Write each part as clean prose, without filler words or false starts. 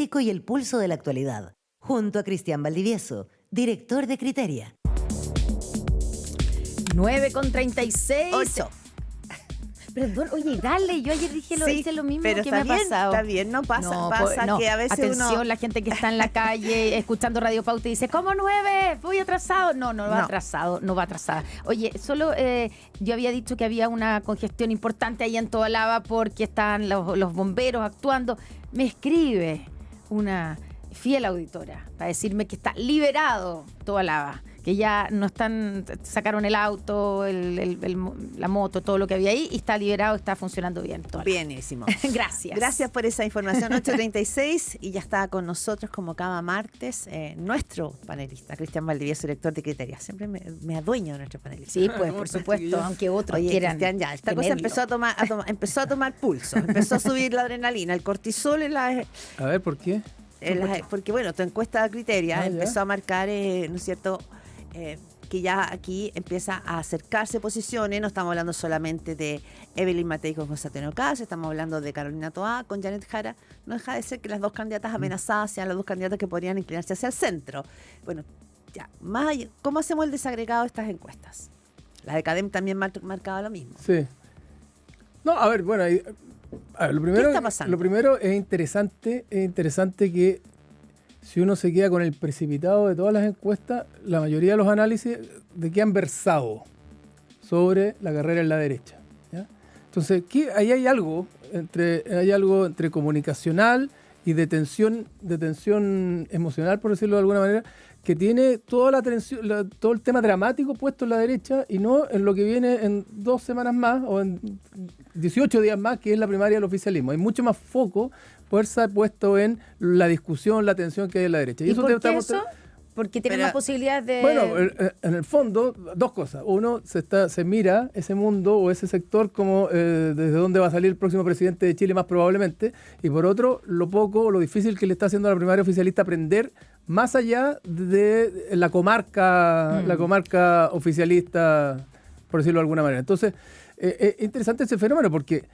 político y el pulso de la actualidad, junto a Cristian Valdivieso, director de Criteria. 9:36. 8. Perdón, oye, dale, yo ayer dije hice lo mismo pero que me ha pasado. Está bien, no pasa, que a veces atención, uno... la gente que está en la calle escuchando Radio Pauta y dice, ¿cómo 9? Voy atrasado. No va atrasado, no va atrasada. Oye, solo yo había dicho que había una congestión importante ahí en Tobalaba porque están los bomberos actuando. Me escribe una fiel auditora para decirme que está liberado Tobalaba, que ya no están, sacaron el auto, la moto, todo lo que había ahí, y está liberado, está funcionando bien. Bienísimo. Gracias. Gracias por esa información. 8:36, y ya está con nosotros como cada martes nuestro panelista, Cristian Valdivieso, director de Criteria. Siempre me adueño de nuestro panelista. Sí, pues, por supuesto, aunque otros quieran. Cristian, ya, esta cosa empezó a tomar pulso, empezó a subir la adrenalina, el cortisol en la... A ver, ¿por qué? Porque, bueno, tu encuesta de Criteria empezó a marcar, ¿no es cierto?, que ya aquí empieza a acercarse posiciones. No estamos hablando solamente de Evelyn Matei con Constantino Cast, estamos hablando de Carolina Toá con Janet Jara. No deja de ser que las dos candidatas amenazadas sean las dos candidatas que podrían inclinarse hacia el centro. Bueno, ya, más allá, ¿cómo hacemos el desagregado de estas encuestas? La de Cadem también marcaba lo mismo. Sí. No, a ver, bueno, lo primero, ¿qué está pasando? Lo primero es interesante que si uno se queda con el precipitado de todas las encuestas, la mayoría de los análisis de qué han versado sobre la carrera en la derecha, ¿ya? Entonces, ahí hay algo entre comunicacional y de tensión emocional, por decirlo de alguna manera, que tiene toda la atención, todo el tema dramático puesto en la derecha y no en lo que viene en 2 semanas más o en 18 días más, que es la primaria del oficialismo. Hay mucho más foco fuerza puesto en la discusión, la tensión que hay en la derecha. ¿Y por qué eso? Porque tiene más posibilidades de... Bueno, en el fondo, 2 cosas. Uno, se mira ese mundo o ese sector como desde dónde va a salir el próximo presidente de Chile más probablemente. Y por otro, lo poco o lo difícil que le está haciendo a la primaria oficialista aprender más allá de la comarca oficialista, por decirlo de alguna manera. Entonces, es interesante ese fenómeno porque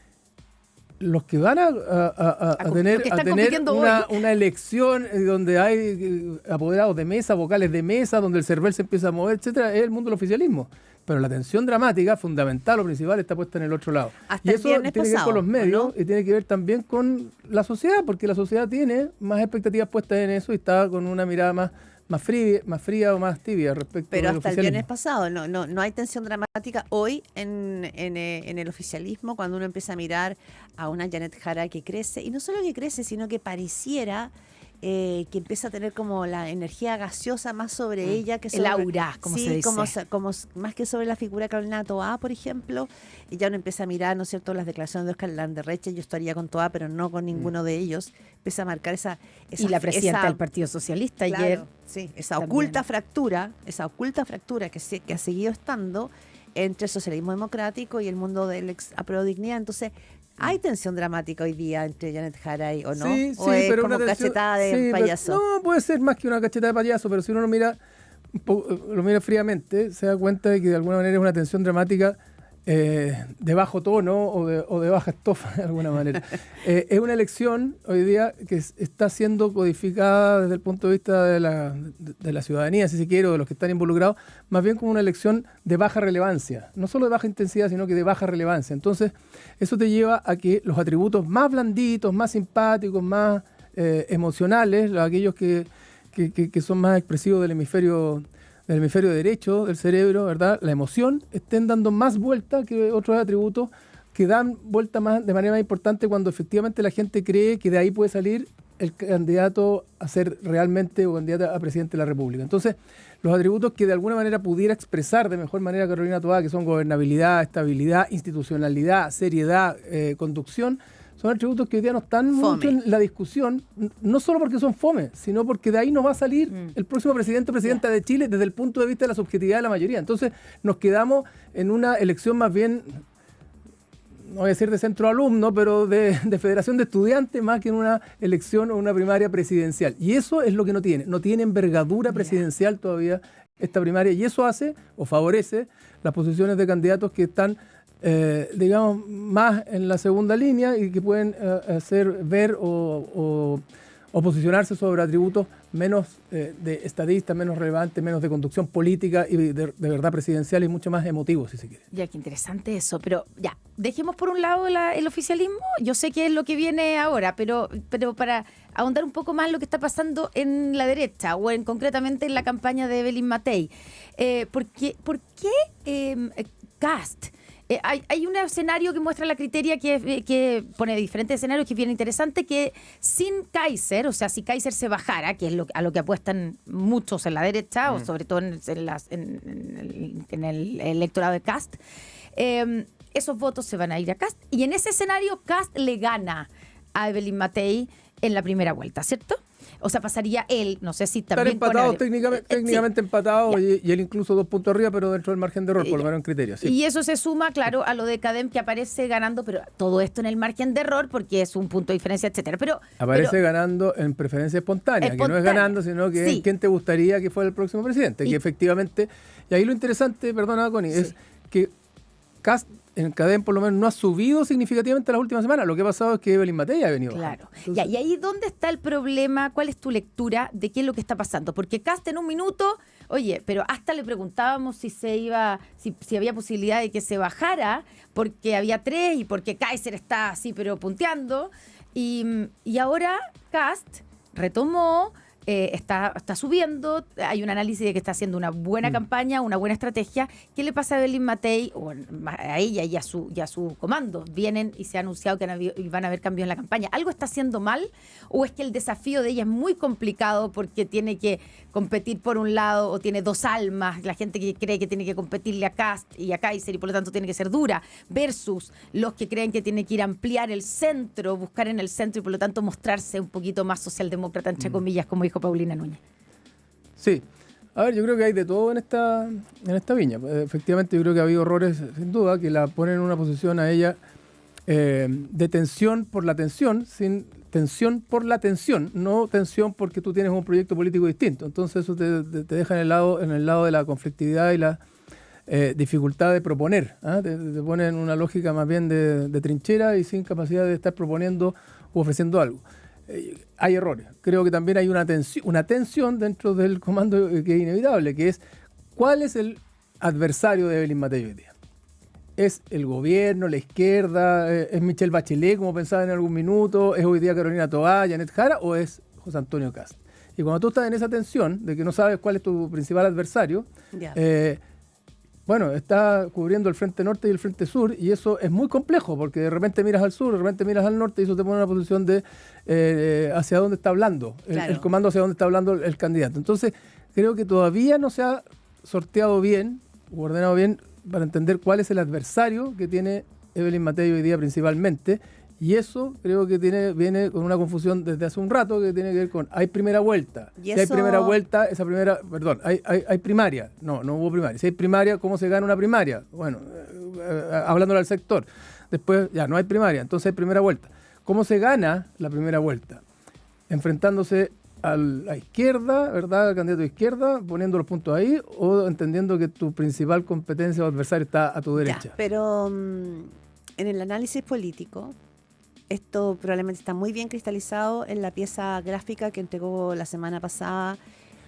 los que van a tener una elección donde hay apoderados de mesa, vocales de mesa, donde el CERVEL se empieza a mover, etcétera, es el mundo del oficialismo. Pero la tensión dramática, fundamental o principal, está puesta en el otro lado. Hasta y eso tiene que ver con los medios, ¿no? Y tiene que ver también con la sociedad, porque la sociedad tiene más expectativas puestas en eso y está con una mirada más fría o más tibia respecto pero al hasta el oficialismo. viernes pasado no hay tensión dramática hoy en el oficialismo, cuando uno empieza a mirar a una Janet Jara que crece, y no solo que crece, sino que pareciera que empieza a tener como la energía gaseosa más sobre ella que sobre, el aura, como se dice. como más que sobre la figura de Carolina Toá, por ejemplo. Y ya uno empieza a mirar, ¿no es cierto?, las declaraciones de Oscar Landerreche. Yo estaría con Toá, pero no con ninguno de ellos. Empieza a marcar esa y la presidenta del Partido Socialista, claro, ayer. Sí, esa también. oculta fractura que ha seguido estando entre el socialismo democrático y el mundo del ex apruebo dignidad. Entonces, ¿hay tensión dramática hoy día entre Janet Jara o no? Sí, ¿O es pero como una cachetada de payaso? No, puede ser más que una cachetada de payaso, pero si uno lo mira fríamente, se da cuenta de que de alguna manera es una tensión dramática de bajo tono o de baja estofa, de alguna manera. Es una elección hoy día que está siendo codificada desde el punto de vista de la ciudadanía, si se quiere, o de los que están involucrados, más bien como una elección de baja relevancia. No solo de baja intensidad, sino que de baja relevancia. Entonces, eso te lleva a que los atributos más blanditos, más simpáticos, más emocionales, aquellos que son más expresivos del hemisferio derecho del cerebro, ¿verdad?, la emoción, estén dando más vuelta que otros atributos que dan vuelta de manera más importante cuando efectivamente la gente cree que de ahí puede salir el candidato a ser realmente o candidato a presidente de la República. Entonces, los atributos que de alguna manera pudiera expresar de mejor manera Carolina Toá, que son gobernabilidad, estabilidad, institucionalidad, seriedad, conducción, son atributos que hoy día no están mucho en la discusión, no solo porque son fome, sino porque de ahí no va a salir el próximo presidente o presidenta de Chile desde el punto de vista de la subjetividad de la mayoría. Entonces nos quedamos en una elección más bien, no voy a decir de centro alumno, pero de federación de estudiantes, más que en una elección o una primaria presidencial. Y eso es lo que no tiene envergadura presidencial todavía esta primaria, y eso hace o favorece las posiciones de candidatos que están digamos, más en la segunda línea y que pueden hacer ver o o posicionarse sobre atributos menos de estadistas, menos relevantes, menos de conducción política y de verdad presidencial y mucho más emotivos, si se quiere. Ya, qué interesante eso. Pero ya, dejemos por un lado el oficialismo. Yo sé que es lo que viene ahora, pero para ahondar un poco más lo que está pasando en la derecha o concretamente en la campaña de Evelyn Matei. ¿Por qué Kast? Hay un escenario que muestra la criteria que pone diferentes escenarios que es bien interesante, que sin Kaiser, o sea, si Kaiser se bajara, que es a lo que apuestan muchos en la derecha, o sobre todo en el electorado de Kast, esos votos se van a ir a Kast. Y en ese escenario, Kast le gana a Evelyn Matei en la primera vuelta, ¿cierto? O sea, pasaría él, no sé si también... Están empatados, técnicamente sí. Empatados, y él incluso 2 puntos arriba, pero dentro del margen de error, por lo menos en criterios. Sí. Y eso se suma, claro, a lo de Kadem, que aparece ganando, pero todo esto en el margen de error, porque es un punto de diferencia, etcétera. Aparece ganando en preferencia espontánea, que no es ganando, sino que sí. ¿Quién te gustaría que fuera el próximo presidente? Que efectivamente... Y ahí lo interesante, perdona, Connie, sí. es que Kast en Kadem por lo menos no ha subido significativamente las últimas semanas. Lo que ha pasado es que Evelyn Matei ha venido. Claro. Entonces, y ahí ¿dónde está el problema? ¿Cuál es tu lectura de qué es lo que está pasando? Porque Kast en un minuto, oye, pero hasta le preguntábamos si había posibilidad de que se bajara, porque había 3 y porque Kaiser está así, pero punteando. Y ahora Kast retomó. Está subiendo, hay un análisis de que está haciendo una buena campaña, una buena estrategia. ¿Qué le pasa a Evelyn Matei, o a ella y a su comando? Vienen y se ha anunciado que van a haber cambios en la campaña. ¿Algo está haciendo mal? ¿O es que el desafío de ella es muy complicado porque tiene que competir por un lado o tiene 2 almas? La gente que cree que tiene que competirle a Kast y a Kaiser y por lo tanto tiene que ser dura, versus los que creen que tiene que ir a ampliar el centro, buscar en el centro y por lo tanto mostrarse un poquito más socialdemócrata, entre comillas, como dijo Paulina Núñez. Sí. A ver, yo creo que hay de todo en esta viña. Efectivamente, yo creo que ha habido errores, sin duda, que la ponen en una posición a ella de tensión por la tensión, sin tensión por la tensión, no tensión porque tú tienes un proyecto político distinto. Entonces eso te deja en el lado de la conflictividad y la dificultad de proponer. Te pone en una lógica más bien de trinchera y sin capacidad de estar proponiendo u ofreciendo algo. Hay errores. Creo que también hay una tensión dentro del comando que es inevitable, que es ¿cuál es el adversario de Evelyn Matei hoy día? ¿Es el gobierno, la izquierda? ¿Es Michelle Bachelet, como pensaba en algún minuto? ¿Es hoy día Carolina Toá, Janet Jara? ¿O es José Antonio Kast? Y cuando tú estás en esa tensión de que no sabes cuál es tu principal adversario, bueno, está cubriendo el frente norte y el frente sur, y eso es muy complejo, porque de repente miras al sur, de repente miras al norte, y eso te pone en una posición de hacia dónde está hablando, el comando hacia dónde está hablando el candidato. Entonces, creo que todavía no se ha sorteado bien, o ordenado bien, para entender cuál es el adversario que tiene Evelyn Matei hoy día principalmente, y eso creo que viene con una confusión desde hace un rato que tiene que ver con hay primera vuelta. Si hay primera vuelta, hay primaria. No hubo primaria. Si hay primaria, ¿cómo se gana una primaria? Bueno, hablándole al sector. Después ya no hay primaria, entonces hay primera vuelta. ¿Cómo se gana la primera vuelta? Enfrentándose a la izquierda, ¿verdad? Al candidato de izquierda, poniendo los puntos ahí, o entendiendo que tu principal competencia o adversario está a tu derecha. Pero en el análisis político, esto probablemente está muy bien cristalizado en la pieza gráfica que entregó la semana pasada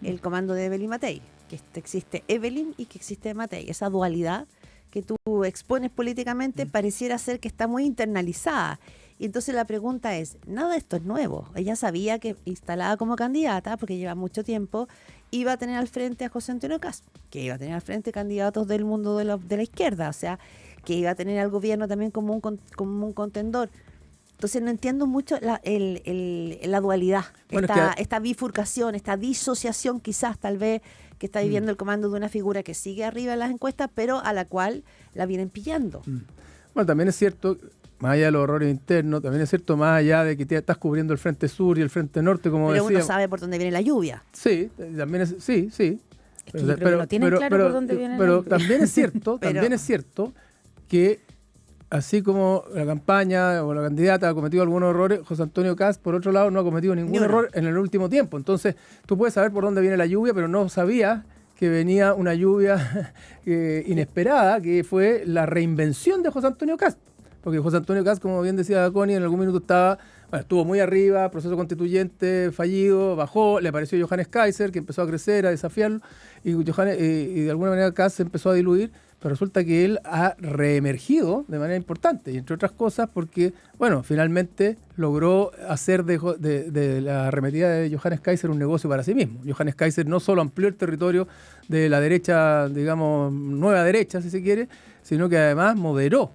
el comando de Evelyn Matei, que existe Evelyn y que existe Matei. Esa dualidad que tú expones políticamente pareciera ser que está muy internalizada. Y entonces la pregunta es, nada de esto es nuevo. Ella sabía que instalada como candidata, porque lleva mucho tiempo, iba a tener al frente a José Antonio Kast, que iba a tener al frente candidatos del mundo de la izquierda, o sea, que iba a tener al gobierno también como un contendor. Entonces no entiendo mucho la dualidad, bueno, esta bifurcación, esta disociación quizás tal vez que está viviendo el comando de una figura que sigue arriba en las encuestas, pero a la cual la vienen pillando. Bueno, también es cierto, más allá de los errores internos, también es cierto más allá de que estás cubriendo el frente sur y el frente norte, como decía. Pero uno sabe por dónde viene la lluvia. Sí, también sí. Pero no tienen claro por dónde viene la lluvia. Pero también es cierto que así como la campaña o la candidata ha cometido algunos errores, José Antonio Kast, por otro lado, no ha cometido ningún error en el último tiempo. Entonces, tú puedes saber por dónde viene la lluvia, pero no sabías que venía una lluvia inesperada, que fue la reinvención de José Antonio Kast. Porque José Antonio Kast, como bien decía Connie, en algún minuto estaba Bueno, estuvo muy arriba, proceso constituyente fallido, bajó, le apareció Johannes Kaiser, que empezó a crecer, a desafiarlo, y de alguna manera Kast se empezó a diluir, pero resulta que él ha reemergido de manera importante, y entre otras cosas porque, bueno, finalmente logró hacer de la arremetida de Johannes Kaiser un negocio para sí mismo. Johannes Kaiser no solo amplió el territorio de la derecha, digamos, nueva derecha, si se quiere, sino que además moderó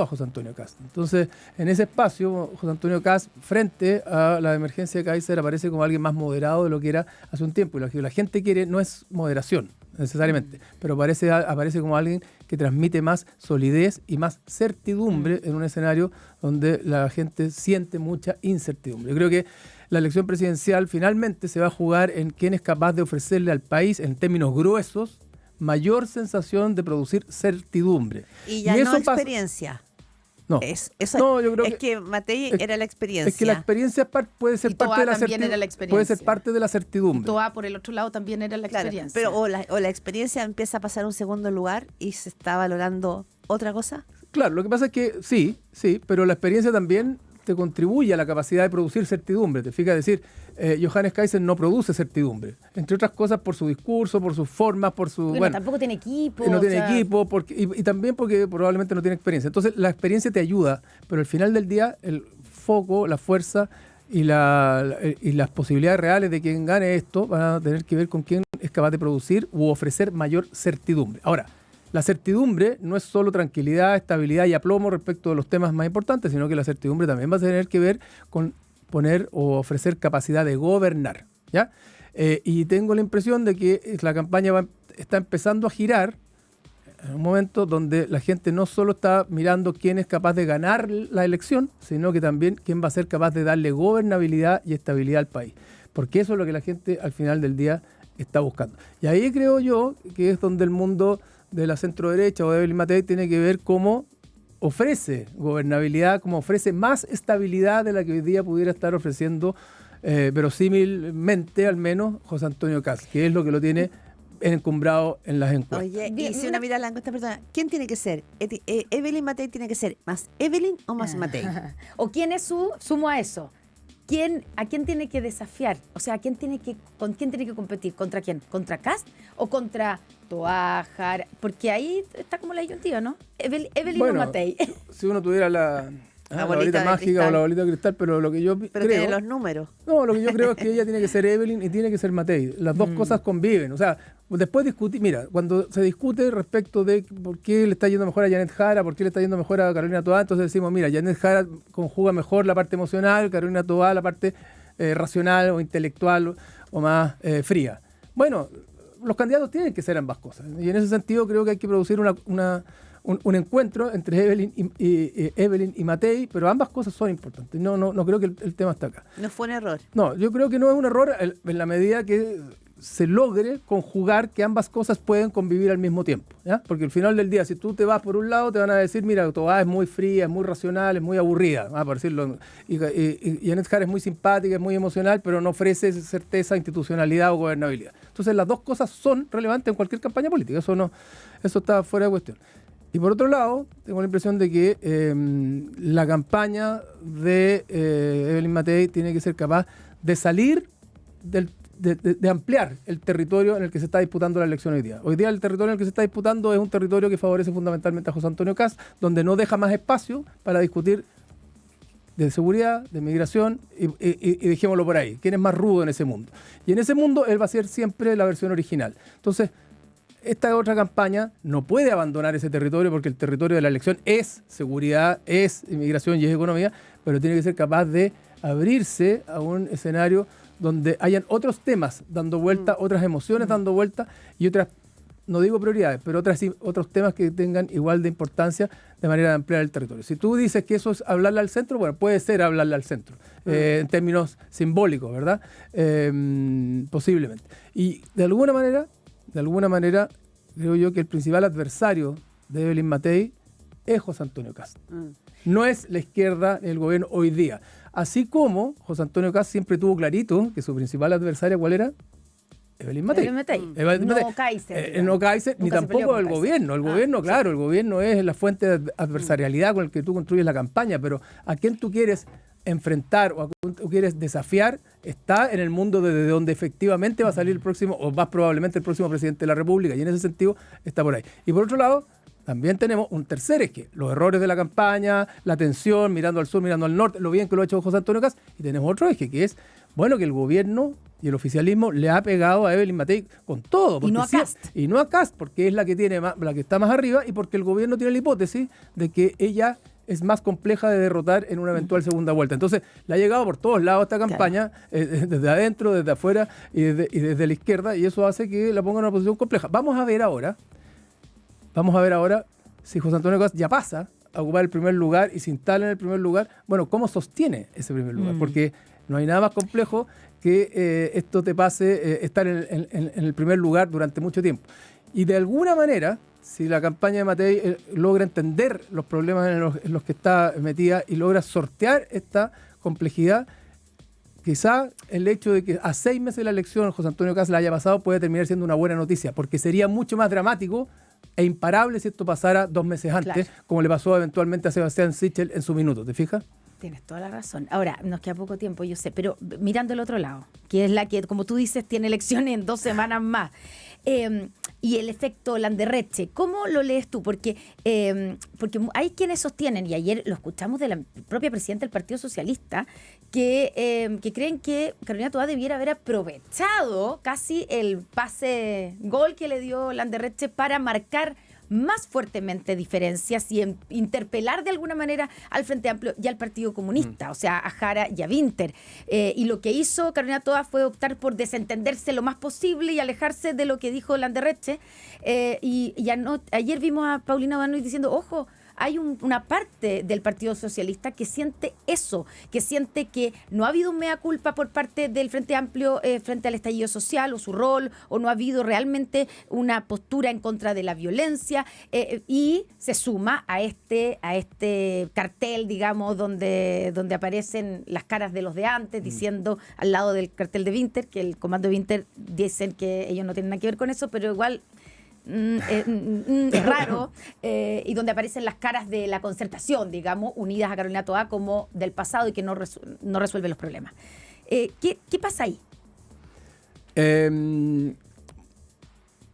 a José Antonio Kast. Entonces, en ese espacio, José Antonio Kast, frente a la emergencia de Kaiser, aparece como alguien más moderado de lo que era hace un tiempo. Y lo que la gente quiere no es moderación, necesariamente, pero aparece como alguien que transmite más solidez y más certidumbre en un escenario donde la gente siente mucha incertidumbre. Yo creo que la elección presidencial finalmente se va a jugar en quién es capaz de ofrecerle al país, en términos gruesos, mayor sensación de producir certidumbre. Y ya no experiencia. No, yo creo que Matei era la experiencia. Es que la experiencia puede ser parte de la certidumbre. Puede ser parte de la certidumbre. Toa, por el otro lado, también era la experiencia. Pero o la experiencia empieza a pasar a un segundo lugar y se está valorando otra cosa. Claro, lo que pasa es que sí, pero la experiencia también te contribuye a la capacidad de producir certidumbre. Te fijas, decir, Johannes Kaiser no produce certidumbre, entre otras cosas por su discurso, por sus formas, por su... Bueno, tampoco tiene equipo. No tiene equipo y también porque probablemente no tiene experiencia. Entonces, la experiencia te ayuda, pero al final del día, el foco, la fuerza y las posibilidades reales de quien gane esto van a tener que ver con quién es capaz de producir u ofrecer mayor certidumbre. Ahora, la certidumbre no es solo tranquilidad, estabilidad y aplomo respecto de los temas más importantes, sino que la certidumbre también va a tener que ver con poner o ofrecer capacidad de gobernar, ¿ya? Y tengo la impresión de que la campaña está empezando a girar en un momento donde la gente no solo está mirando quién es capaz de ganar la elección, sino que también quién va a ser capaz de darle gobernabilidad y estabilidad al país. Porque eso es lo que la gente al final del día está buscando. Y ahí creo yo que es donde el mundo de la centro-derecha o de Evelyn Matei tiene que ver cómo ofrece gobernabilidad, cómo ofrece más estabilidad de la que hoy día pudiera estar ofreciendo verosímilmente al menos José Antonio Kast, que es lo que lo tiene encumbrado en las encuestas. Oye, y si una mira la encuesta, persona, ¿quién tiene que ser? ¿Evelyn Matei tiene que ser más Evelyn o más Matei? ¿O quién es sumo a eso? ¿A quién tiene que desafiar? O sea, ¿con quién tiene que competir? ¿Contra quién? ¿Contra Kast o contra Toa, Jara? Porque ahí está como la disyuntiva, ¿no? Evelyn o Matei. Si uno tuviera la bolita mágica o la bolita de cristal, pero lo que yo creo... tiene los números. No, lo que yo creo es que ella tiene que ser Evelyn y tiene que ser Matei. Las dos cosas conviven. O sea, después discutir... Mira, cuando se discute respecto de por qué le está yendo mejor a Janet Jara, por qué le está yendo mejor a Carolina Toá, entonces decimos, mira, Janet Jara conjuga mejor la parte emocional, Carolina Toá la parte racional o intelectual o más fría. Bueno, los candidatos tienen que ser ambas cosas. Y en ese sentido creo que hay que producir un encuentro entre Evelyn y Matei, pero ambas cosas son importantes. No creo que el tema está acá. No fue un error. No, yo creo que no es un error en la medida que se logre conjugar que ambas cosas pueden convivir al mismo tiempo, ¿ya? Porque al final del día, si tú te vas por un lado, te van a decir, mira, Toá es muy fría, es muy racional, es muy aburrida, por decirlo. Y Janet Jara es muy simpática, es muy emocional, pero no ofrece certeza, institucionalidad o gobernabilidad. Entonces, las dos cosas son relevantes en cualquier campaña política. Eso está fuera de cuestión. Y por otro lado, tengo la impresión de que la campaña de Evelyn Matei tiene que ser capaz de salir de ampliar el territorio en el que se está disputando la elección hoy día. Hoy día el territorio en el que se está disputando es un territorio que favorece fundamentalmente a José Antonio Kast, donde no deja más espacio para discutir de seguridad, de migración y dejémoslo por ahí. ¿Quién es más rudo en ese mundo? Y en ese mundo él va a ser siempre la versión original. Entonces, esta otra campaña no puede abandonar ese territorio porque el territorio de la elección es seguridad, es inmigración y es economía, pero tiene que ser capaz de abrirse a un escenario donde hayan otros temas dando vuelta, otras emociones dando vuelta y otras, no digo prioridades, pero otros temas que tengan igual de importancia de manera de ampliar el territorio. Si tú dices que eso es hablarle al centro, bueno, puede ser hablarle al centro, en términos simbólicos, ¿verdad? Posiblemente. Y de alguna manera, creo yo que el principal adversario de Evelyn Matei es José Antonio Kast. No es la izquierda ni el gobierno hoy día. Así como José Antonio Kast siempre tuvo clarito que su principal adversaria, ¿cuál era? Evelyn Matei. No Kaiser. No Kaiser, ni tampoco el gobierno. El gobierno, el gobierno es la fuente de adversarialidad con el que tú construyes la campaña, pero ¿a quién tú quieres enfrentar o quieres desafiar está en el mundo desde donde efectivamente va a salir el próximo, o más probablemente el próximo presidente de la República, y en ese sentido está por ahí. Y por otro lado, también tenemos un tercer eje, los errores de la campaña, la tensión, mirando al sur, mirando al norte, lo bien que lo ha hecho José Antonio Kast, y tenemos otro eje, que es, bueno, que el gobierno y el oficialismo le ha pegado a Evelyn Matei con todo. Y no a Kast. Y no a Kast, porque es la que tiene la que está más arriba, y porque el gobierno tiene la hipótesis de que ella es más compleja de derrotar en una eventual segunda vuelta. Entonces, le ha llegado por todos lados esta campaña, desde adentro, desde afuera y desde la izquierda, y eso hace que la ponga en una posición compleja. Vamos a ver ahora si José Antonio Kast ya pasa a ocupar el primer lugar y se instala en el primer lugar, bueno, ¿cómo sostiene ese primer lugar? Porque no hay nada más complejo que esto te pase estar en el primer lugar durante mucho tiempo. Y de alguna manera, si la campaña de Matei logra entender los problemas en los que está metida y logra sortear esta complejidad, quizá el hecho de que a 6 meses de la elección José Antonio Kast la haya pasado puede terminar siendo una buena noticia, porque sería mucho más dramático e imparable si esto pasara 2 meses antes, como le pasó eventualmente a Sebastián Sichel en su minuto, ¿te fijas? Tienes toda la razón. Ahora, nos queda poco tiempo, yo sé, pero mirando el otro lado, que es la que, como tú dices, tiene elecciones en 2 semanas más. Y el efecto Landerreche, ¿cómo lo lees tú? Porque hay quienes sostienen, y ayer lo escuchamos de la propia presidenta del Partido Socialista, que creen que Carolina Toá debiera haber aprovechado casi el pase gol que le dio Landerreche para marcar más fuertemente diferencias y interpelar de alguna manera al Frente Amplio y al Partido Comunista, o sea, a Jara y a Winter. Y lo que hizo Carolina Toá fue optar por desentenderse lo más posible y alejarse de lo que dijo Landerreche. Ayer vimos a Paulina Banoy diciendo, ojo, hay una parte del Partido Socialista que siente eso, que siente que no ha habido un mea culpa por parte del Frente Amplio frente al estallido social o su rol, o no ha habido realmente una postura en contra de la violencia, y se suma a este cartel, digamos, donde aparecen las caras de los de antes, diciendo al lado del cartel de Winter, que el comando de Winter dicen que ellos no tienen nada que ver con eso, pero igual es raro, y donde aparecen las caras de la concertación, digamos, unidas a Carolina Toá como del pasado y que no resuelve los problemas. ¿Qué pasa ahí?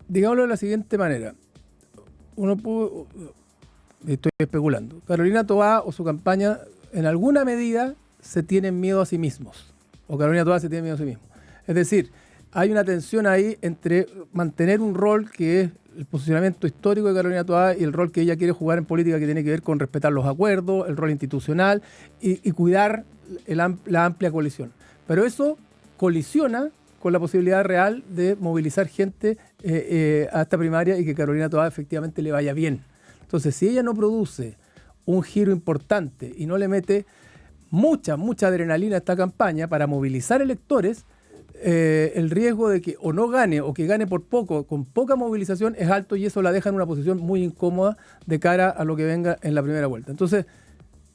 Digámoslo de la siguiente manera. Estoy especulando. Carolina Toá o su campaña, en alguna medida, se tienen miedo a sí mismos. O Carolina Toá se tiene miedo a sí mismo. Es decir, hay una tensión ahí entre mantener un rol que es el posicionamiento histórico de Carolina Toá y el rol que ella quiere jugar en política, que tiene que ver con respetar los acuerdos, el rol institucional y cuidar la amplia coalición. Pero eso colisiona con la posibilidad real de movilizar gente a esta primaria y que Carolina Toá efectivamente le vaya bien. Entonces, si ella no produce un giro importante y no le mete mucha adrenalina a esta campaña para movilizar electores, el riesgo de que o no gane o que gane por poco, con poca movilización, es alto, y eso la deja en una posición muy incómoda de cara a lo que venga en la primera vuelta. Entonces,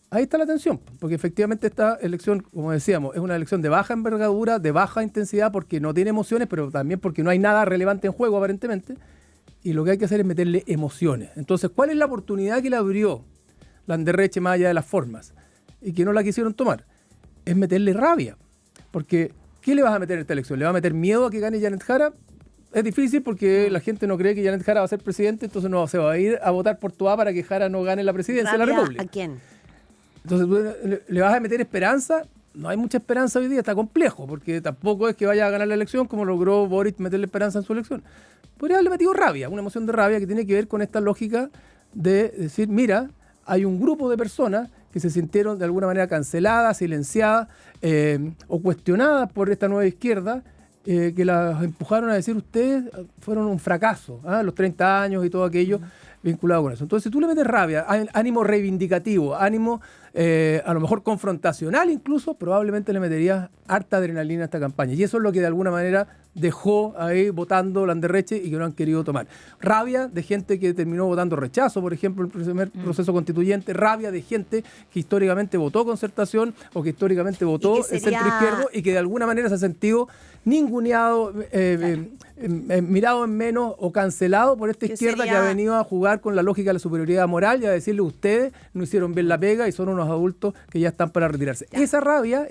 ahí está la tensión, porque efectivamente esta elección, como decíamos, es una elección de baja envergadura, de baja intensidad, porque no tiene emociones, pero también porque no hay nada relevante en juego aparentemente, y lo que hay que hacer es meterle emociones. Entonces, ¿cuál es la oportunidad que le abrió Landerreche más allá de las formas y que no la quisieron tomar? Es meterle rabia, porque ¿qué le vas a meter en esta elección? ¿Le va a meter miedo a que gane Janet Jara? Es difícil porque la gente no cree que Janet Jara va a ser presidente, entonces no se va a ir a votar por Toá para que Jara no gane la presidencia de la República. ¿A quién? Entonces, ¿le vas a meter esperanza? No hay mucha esperanza hoy día, está complejo, porque tampoco es que vaya a ganar la elección como logró Boric meterle esperanza en su elección. Podría haberle metido rabia, una emoción de rabia que tiene que ver con esta lógica de decir, mira, hay un grupo de personas que se sintieron de alguna manera canceladas, silenciadas o cuestionadas por esta nueva izquierda, que las empujaron a decir, ustedes fueron un fracaso, los 30 años y todo aquello vinculado con eso. Entonces, si tú le metes rabia, ánimo reivindicativo, ánimo a lo mejor confrontacional incluso, probablemente le meterías harta adrenalina a esta campaña. Y eso es lo que de alguna manera dejó ahí votando Landerreche y que no han querido tomar. Rabia de gente que terminó votando rechazo, por ejemplo, el primer proceso constituyente. Rabia de gente que históricamente votó concertación o que históricamente votó el centro izquierdo y que de alguna manera se ha sentido ninguneado, mirado en menos o cancelado por esta izquierda que ha venido a jugar con la lógica de la superioridad moral y a decirle, ustedes no hicieron bien la pega y son unos ciudadanos adultos que ya están para retirarse. Esa rabia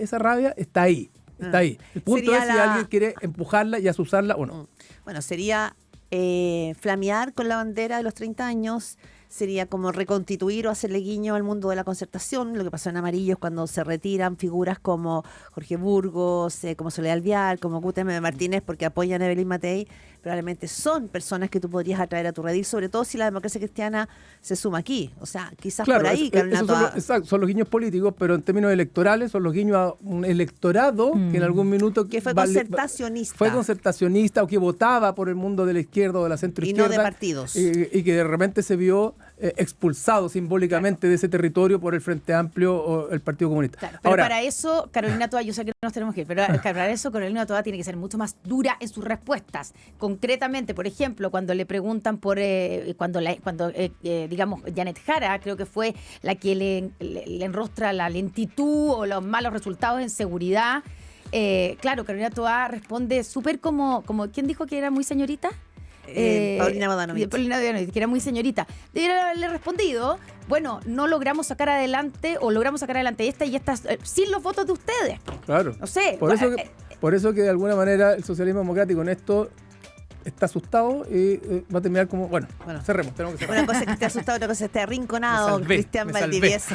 está ahí. Está ahí. El punto es si alguien quiere empujarla y asusarla o no. Bueno, sería flamear con la bandera de los 30 años, sería como reconstituir o hacerle guiño al mundo de la concertación. Lo que pasó en Amarillo es cuando se retiran figuras como Jorge Burgos, como Soledad Alvear, como Gutem Martínez, porque apoyan a Evelyn Matei. Probablemente son personas que tú podrías atraer a tu redil, sobre todo si la democracia cristiana se suma aquí. O sea, quizás claro, por ahí, son los guiños políticos, pero en términos electorales son los guiños a un electorado que en algún minuto... Que fue concertacionista. Fue concertacionista o que votaba por el mundo de la izquierda o de la centroizquierda. Y no de partidos. Y que de repente se vio expulsado simbólicamente de ese territorio por el Frente Amplio o el Partido Comunista. Claro, pero para eso, Carolina Toá, yo sé que nos tenemos que ir, pero para eso Carolina Toá tiene que ser mucho más dura en sus respuestas. Concretamente, por ejemplo, cuando le preguntan por, digamos, Janet Jara, creo que fue la que le enrostra la lentitud o los malos resultados en seguridad. Claro, Carolina Toá responde súper como, ¿quién dijo que era muy señorita? Paulina Bodanovich. Paulina Bodanovich, que era muy señorita. Debería haberle respondido, bueno, no logramos sacar adelante esta y esta sin los votos de ustedes. Claro. No sé. Por eso que de alguna manera el socialismo democrático en esto está asustado y va a terminar como... Bueno, cerremos, tenemos que cerrar. Una cosa es que esté asustado, otra cosa es que esté arrinconado. Cristian Valdivieso,